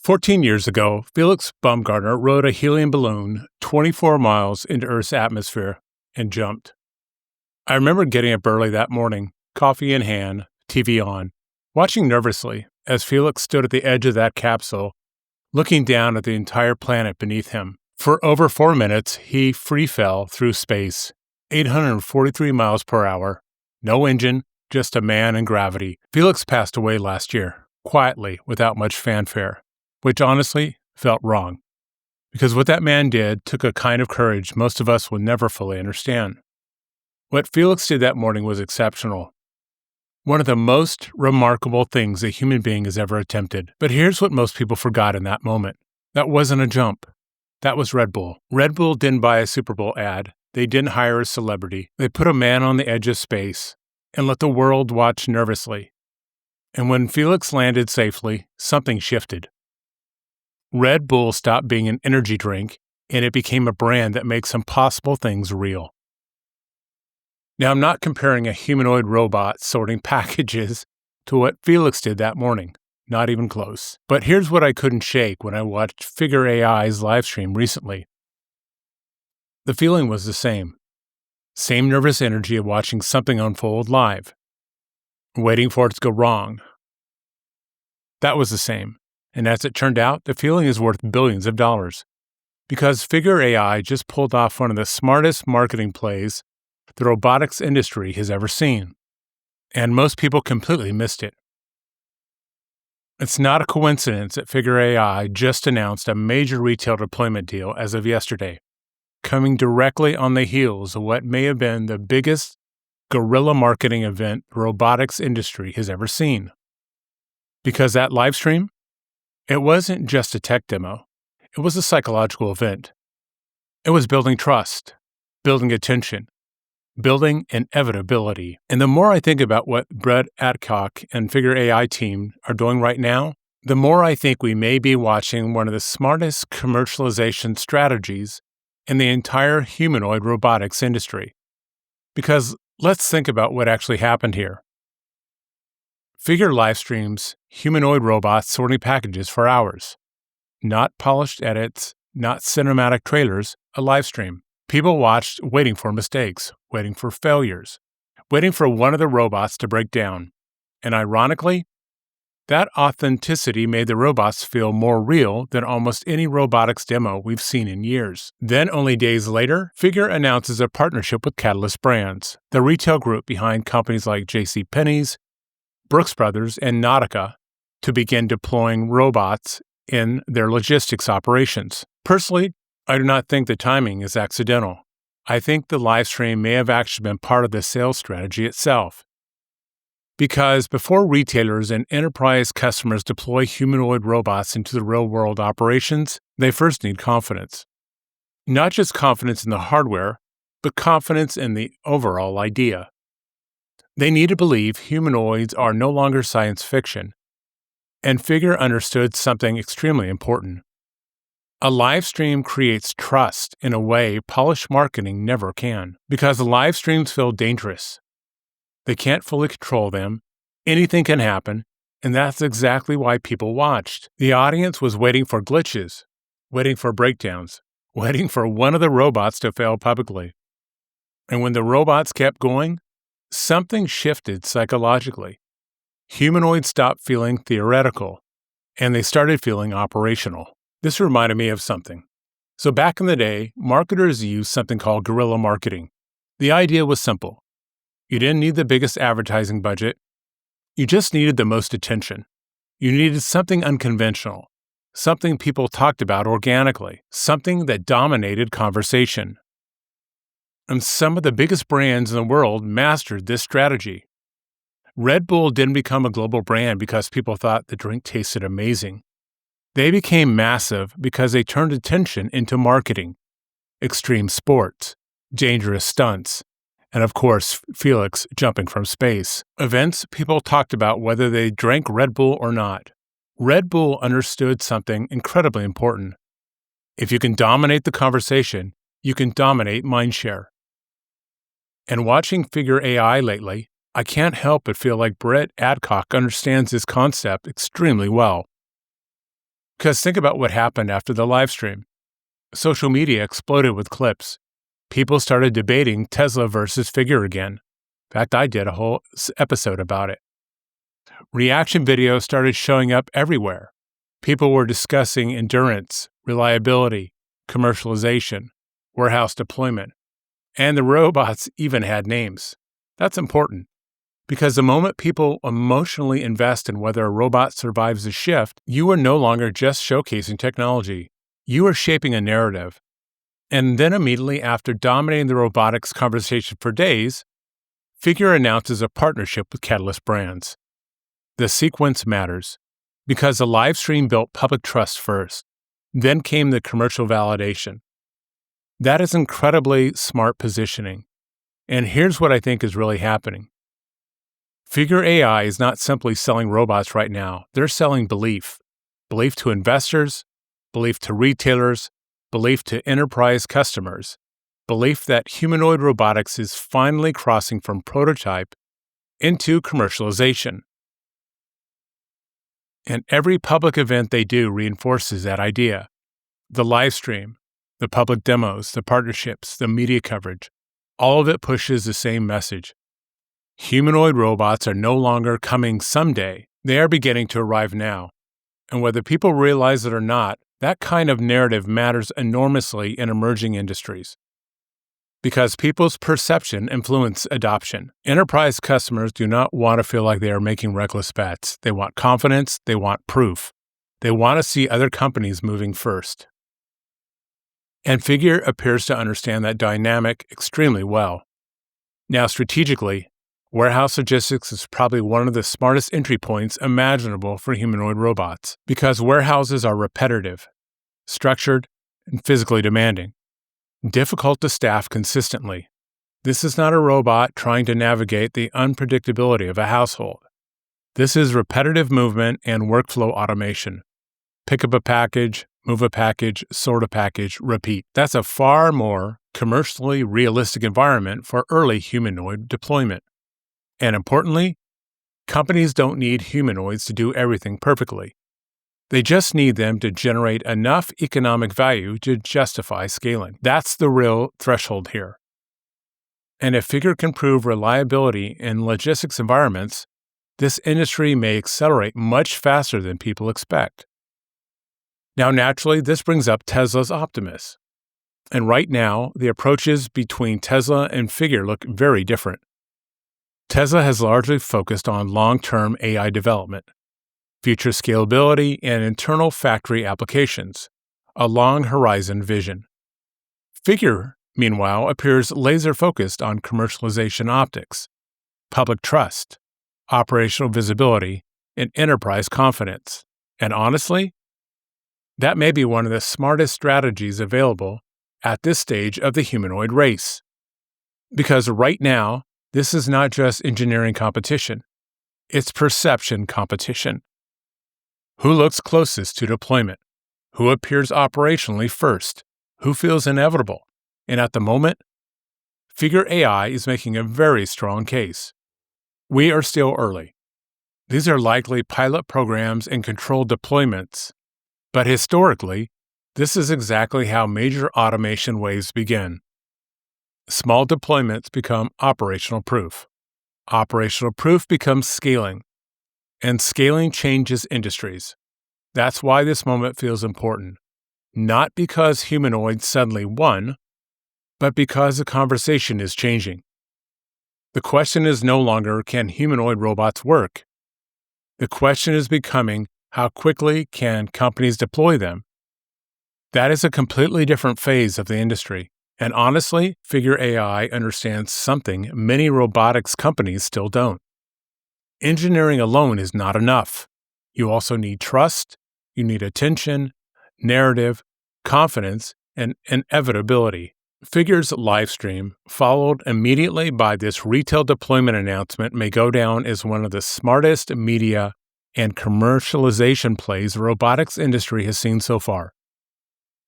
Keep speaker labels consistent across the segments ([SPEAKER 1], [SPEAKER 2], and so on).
[SPEAKER 1] 14 years ago, Felix Baumgartner rode a helium balloon 24 miles into Earth's atmosphere and jumped. I remember getting up early that morning, coffee in hand, TV on, watching nervously as Felix stood at the edge of that capsule, looking down at the entire planet beneath him. For over 4 minutes, he free fell through space, 843 miles per hour, no engine, just a man and gravity. Felix passed away last year, quietly, without much fanfare, which honestly felt wrong, because what that man did took a kind of courage most of us will never fully understand. What Felix did that morning was exceptional. One of the most remarkable things a human being has ever attempted. But here's what most people forgot in that moment. That wasn't a jump. That was Red Bull. Red Bull didn't buy a Super Bowl ad. They didn't hire a celebrity. They put a man on the edge of space and let the world watch nervously. And when Felix landed safely, something shifted. Red Bull stopped being an energy drink, and it became a brand that makes impossible things real. Now, I'm not comparing a humanoid robot sorting packages to what Felix did that morning. Not even close. But here's what I couldn't shake when I watched Figure AI's livestream recently. The feeling was the same. Same nervous energy of watching something unfold live. Waiting for it to go wrong. That was the same. And as it turned out, the feeling is worth billions of dollars. Because Figure AI just pulled off one of the smartest marketing plays the robotics industry has ever seen. And most people completely missed it. It's not a coincidence that Figure AI just announced a major retail deployment deal as of yesterday, coming directly on the heels of what may have been the biggest guerrilla marketing event the robotics industry has ever seen. Because that live stream, it wasn't just a tech demo. It was a psychological event. It was building trust, building attention, building inevitability. And the more I think about what Brett Adcock and Figure AI team are doing right now, the more I think we may be watching one of the smartest commercialization strategies in the entire humanoid robotics industry. Because let's think about what actually happened here. Figure live streams humanoid robots sorting packages for hours. Not polished edits, not cinematic trailers, a live stream. People watched waiting for mistakes, waiting for failures, waiting for one of the robots to break down. And ironically, that authenticity made the robots feel more real than almost any robotics demo we've seen in years. Then, only days later, Figure announces a partnership with Catalyst Brands, the retail group behind companies like JCPenney's, Brooks Brothers, and Nautica, to begin deploying robots in their logistics operations. Personally, I do not think the timing is accidental. I think the live stream may have actually been part of the sales strategy itself. Because before retailers and enterprise customers deploy humanoid robots into the real-world operations, they first need confidence. Not just confidence in the hardware, but confidence in the overall idea. They need to believe humanoids are no longer science fiction. And Figure understood something extremely important. A live stream creates trust in a way polished marketing never can, because live streams feel dangerous. They can't fully control them, anything can happen, and that's exactly why people watched. The audience was waiting for glitches, waiting for breakdowns, waiting for one of the robots to fail publicly. And when the robots kept going, something shifted psychologically. Humanoids stopped feeling theoretical, and they started feeling operational. This reminded me of something. So back in the day, marketers used something called guerrilla marketing. The idea was simple. You didn't need the biggest advertising budget. You just needed the most attention. You needed something unconventional, something people talked about organically, something that dominated conversation. And some of the biggest brands in the world mastered this strategy. Red Bull didn't become a global brand because people thought the drink tasted amazing. They became massive because they turned attention into marketing, extreme sports, dangerous stunts, and of course, Felix jumping from space. Events people talked about whether they drank Red Bull or not. Red Bull understood something incredibly important. If you can dominate the conversation, you can dominate mindshare. And watching Figure AI lately, I can't help but feel like Brett Adcock understands this concept extremely well. Because think about what happened after the live stream. Social media exploded with clips. People started debating Tesla versus Figure again. In fact, I did a whole episode about it. Reaction videos started showing up everywhere. People were discussing endurance, reliability, commercialization, warehouse deployment, and the robots even had names. That's important, because the moment people emotionally invest in whether a robot survives the shift, you are no longer just showcasing technology. You are shaping a narrative. And then immediately after dominating the robotics conversation for days, Figure announces a partnership with Catalyst Brands. The sequence matters, because the live stream built public trust first. Then came the commercial validation. That is incredibly smart positioning. And here's what I think is really happening. Figure AI is not simply selling robots right now. They're selling belief. Belief to investors, belief to retailers, belief to enterprise customers, belief that humanoid robotics is finally crossing from prototype into commercialization. And every public event they do reinforces that idea. The live stream, the public demos, the partnerships, the media coverage, all of it pushes the same message. Humanoid robots are no longer coming someday. They are beginning to arrive now. And whether people realize it or not, that kind of narrative matters enormously in emerging industries. Because people's perception influences adoption. Enterprise customers do not want to feel like they are making reckless bets. They want confidence. They want proof. They want to see other companies moving first. And Figure appears to understand that dynamic extremely well. Now, strategically, warehouse logistics is probably one of the smartest entry points imaginable for humanoid robots, because warehouses are repetitive, structured, and physically demanding, difficult to staff consistently. This is not a robot trying to navigate the unpredictability of a household. This is repetitive movement and workflow automation. Pick up a package, move a package, sort a package, repeat. That's a far more commercially realistic environment for early humanoid deployment. And importantly, companies don't need humanoids to do everything perfectly. They just need them to generate enough economic value to justify scaling. That's the real threshold here. And if Figure can prove reliability in logistics environments, this industry may accelerate much faster than people expect. Now, naturally, this brings up Tesla's Optimus. And right now, the approaches between Tesla and Figure look very different. Tesla has largely focused on long-term AI development, future scalability, and internal factory applications, a long-horizon vision. Figure, meanwhile, appears laser-focused on commercialization optics, public trust, operational visibility, and enterprise confidence. And honestly, that may be one of the smartest strategies available at this stage of the humanoid race. Because right now, this is not just engineering competition, it's perception competition. Who looks closest to deployment? Who appears operationally first? Who feels inevitable? And at the moment, Figure AI is making a very strong case. We are still early. These are likely pilot programs and controlled deployments. But historically, this is exactly how major automation waves begin. Small deployments become operational proof. Operational proof becomes scaling. And scaling changes industries. That's why this moment feels important. Not because humanoids suddenly won, but because the conversation is changing. The question is no longer, can humanoid robots work? The question is becoming, how quickly can companies deploy them? That is a completely different phase of the industry. And honestly, Figure AI understands something many robotics companies still don't. Engineering alone is not enough. You also need trust, you need attention, narrative, confidence, and inevitability. Figure's live stream, followed immediately by this retail deployment announcement, may go down as one of the smartest media and commercialization plays the robotics industry has seen so far.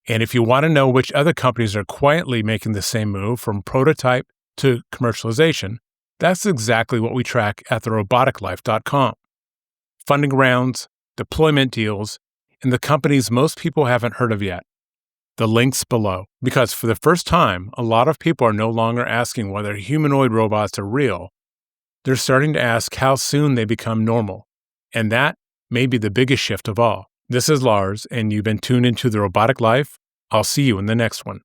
[SPEAKER 1] And if you want to know which other companies are quietly making the same move from prototype to commercialization, that's exactly what we track at theroboticlife.com. Funding rounds, deployment deals, and the companies most people haven't heard of yet. The link's below, because for the first time, a lot of people are no longer asking whether humanoid robots are real. They're starting to ask how soon they become normal, and that may be the biggest shift of all. This is Lars, and you've been tuned into the Robotic Life. I'll see you in the next one.